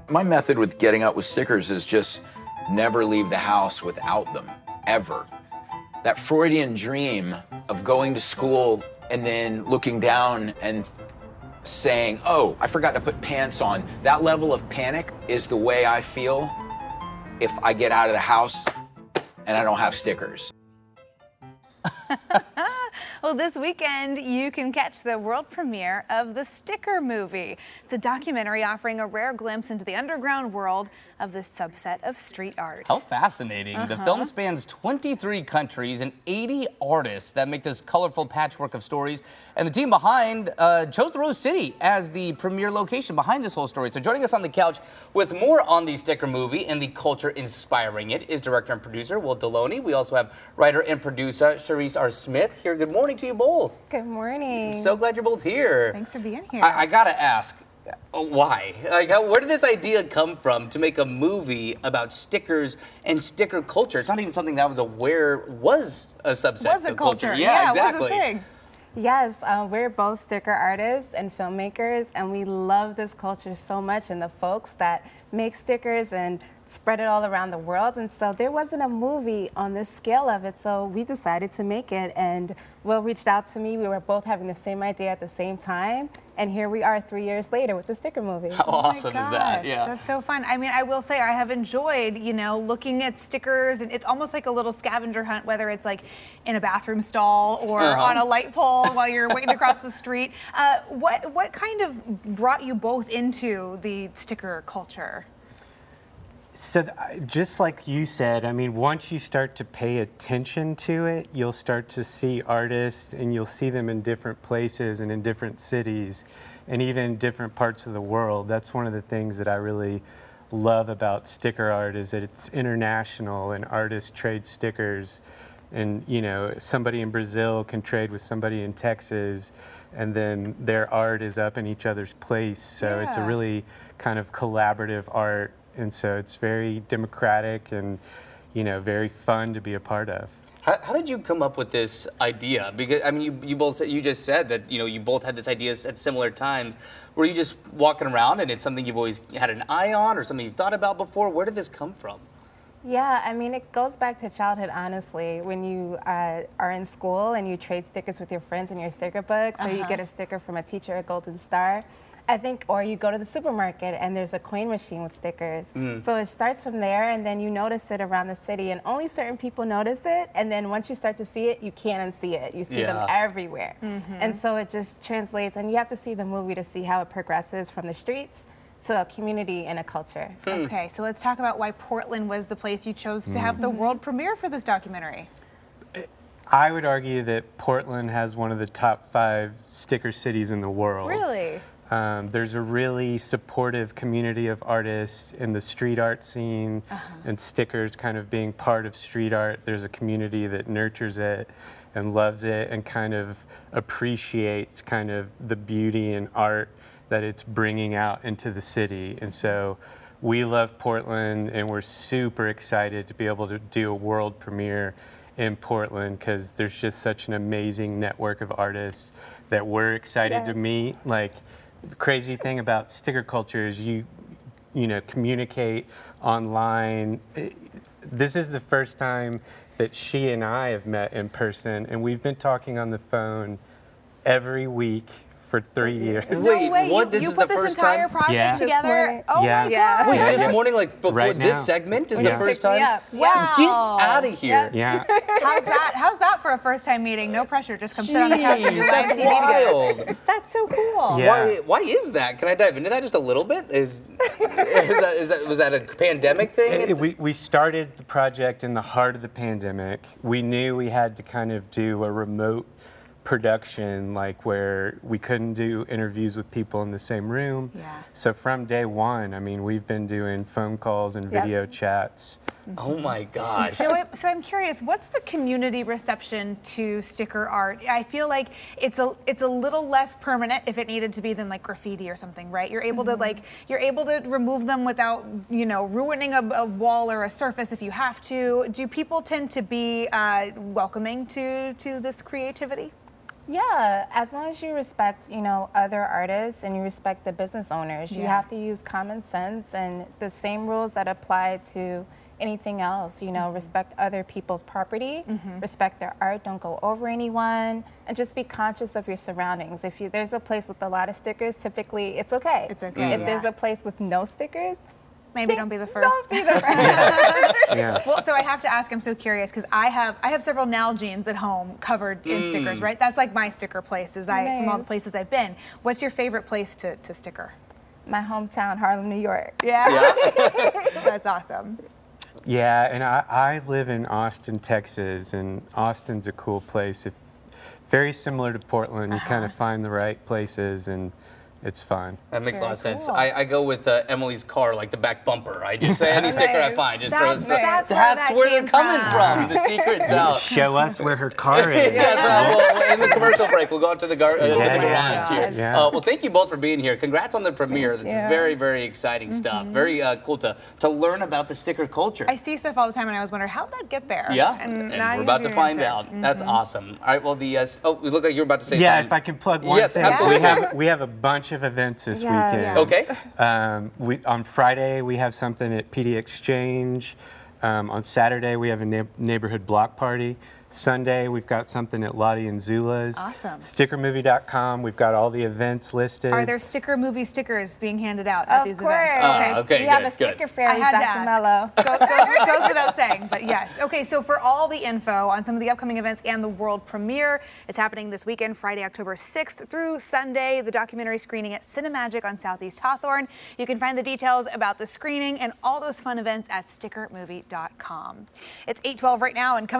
My method with getting out with stickers is just never leave the house without them, ever. That Freudian dream of going to school and then looking down and saying, oh, I forgot to put pants on. That level of panic is the way I feel if I get out of the house and I don't have stickers. Well, this weekend, you can catch the world premiere of The Sticker Movie. It's a documentary offering a rare glimpse into the underground world of this subset of street art. How fascinating. The film spans 23 countries and 80 artists that make this colorful patchwork of stories. And the team behind chose the Rose City as the premiere location behind this whole story. So joining us on the couch with more on The Sticker Movie and the culture inspiring it is director and producer Will Deloney. We also have writer and producer Charisse R. Smith here. Good morning to you both. Good morning. So glad you're both here. Thanks for being here. I gotta ask, why? Like, where did this idea come from to make a movie about stickers and sticker culture? It's not even something that I was aware was a subset Was a of culture. Yeah, Was exactly. a thing. Yes, we're both sticker artists and filmmakers, and we love this culture so much and the folks that make stickers and spread it all around the world. And so there wasn't a movie on this scale of it, so we decided to make it. And Will reached out to me. We were both having the same idea at the same time. And here we are 3 years later with the Sticker Movie. How awesome is that? Yeah. That's so fun. I mean, I will say I have enjoyed, looking at stickers, and it's almost like a little scavenger hunt, whether it's like in a bathroom stall or on a light pole while you're waiting to cross the street. What kind of brought you both into the sticker culture? So just like you said, I mean, once you start to pay attention to it, you'll start to see artists and you'll see them in different places and in different cities and even in different parts of the world. That's one of the things that I really love about sticker art is that it's international and artists trade stickers. And, somebody in Brazil can trade with somebody in Texas, and then their art is up in each other's place. So it's a really kind of collaborative art. And so it's very democratic and, very fun to be a part of. How did you come up with this idea? Because I mean, you just said that you both had this idea at similar times. Were you just walking around and it's something you've always had an eye on, or something you've thought about before? Where did this come from? Yeah, I mean, it goes back to childhood, honestly. When you are in school and you trade stickers with your friends in your sticker book, so you get a sticker from a teacher, a golden star. I think, or you go to the supermarket and there's a coin machine with stickers. So it starts from there, and then you notice it around the city, and only certain people notice it. And then once you start to see it, you can't unsee it. You see them everywhere. And so it just translates, and you have to see the movie to see how it progresses from the streets to a community and a culture. Okay, so let's talk about why Portland was the place you chose to have the world premiere for this documentary. I would argue that Portland has one of the top 5 sticker cities in the world. Really? There's a really supportive community of artists in the street art scene, and stickers kind of being part of street art. There's a community that nurtures it and loves it and kind of appreciates kind of the beauty and art that it's bringing out into the city. And so we love Portland, and we're super excited to be able to do a world premiere in Portland because there's just such an amazing network of artists that we're excited to meet. Like, the crazy thing about sticker culture is you communicate online. This is the first time that she and I have met in person, and we've been talking on the phone every week for 3 years. No Wait, way. what? You This is put the this first entire time? project together? Oh Yeah. my God. Wait, this morning, like before Right this now. segment is Yeah. the first time? Wow. Get out of here. Yeah. How's that for a first time meeting? No pressure. Just come sit on the couch and do Jeez, live that's TV together. wild. That's so cool. Yeah. Why is that? Can I dive into that just a little bit? Was that a pandemic thing? We started the project in the heart of the pandemic. We knew we had to kind of do a remote production, like where we couldn't do interviews with people in the same room. Yeah. So from day one, I mean, we've been doing phone calls and video chats. Oh my gosh. So I'm curious, what's the community reception to sticker art? I feel like it's a little less permanent if it needed to be than like graffiti or something, right? You're able to remove them without ruining a wall or a surface if you have to. Do people tend to be welcoming to this creativity? Yeah, as long as you respect, other artists and you respect the business owners, you have to use common sense and the same rules that apply to anything else. Respect other people's property, respect their art, don't go over anyone, and just be conscious of your surroundings. If there's a place with a lot of stickers, typically it's okay. It's okay. If there's a place with no stickers, maybe don't be the first. Don't be the first. Yeah. Well, so I have to ask, I'm so curious because I have several Nalgene's at home covered in stickers, right? That's like my sticker places from all the places I've been. What's your favorite place to sticker? My hometown, Harlem, New York. Yeah. That's awesome. Yeah, and I live in Austin, Texas, and Austin's a cool place. Very similar to Portland. You kind of find the right places, and it's fun. That makes a lot of sense. cool. I go with Emily's car, like the back bumper. I just say any sticker I find, just throw. That's where That's that where they're came coming from. from. The secret's out. Show us where her car is. Yes, well, in the commercial break, we'll go out to the garage here. Yeah. Well, thank you both for being here. Congrats on the premiere. That's very, very exciting stuff. Very cool to learn about the sticker culture. I see stuff all the time, and I always wonder how'd that get there. Yeah, and we're now you about have to your find answer. out. That's awesome. All right, well, we look like you were about to say Yeah, something. if I can plug one Yes, thing. absolutely. We have a bunch of events this weekend. Okay. On Friday, we have something at PD Exchange. On Saturday, we have a neighborhood block party. Sunday, we've got something at Lottie and Zula's. Awesome. Stickermovie.com, we've got all the events listed. Are there movie stickers being handed out at these events? Okay, We have good, a sticker good. fairy, I had to Dr. ask. Mello. Goes without saying, but yes. Okay, so for all the info on some of the upcoming events and the world premiere, it's happening this weekend, Friday, October 6th through Sunday, the documentary screening at Cinemagic on Southeast Hawthorne. You can find the details about the screening and all those fun events at stickermovie.com. It's 8:12 right now, and coming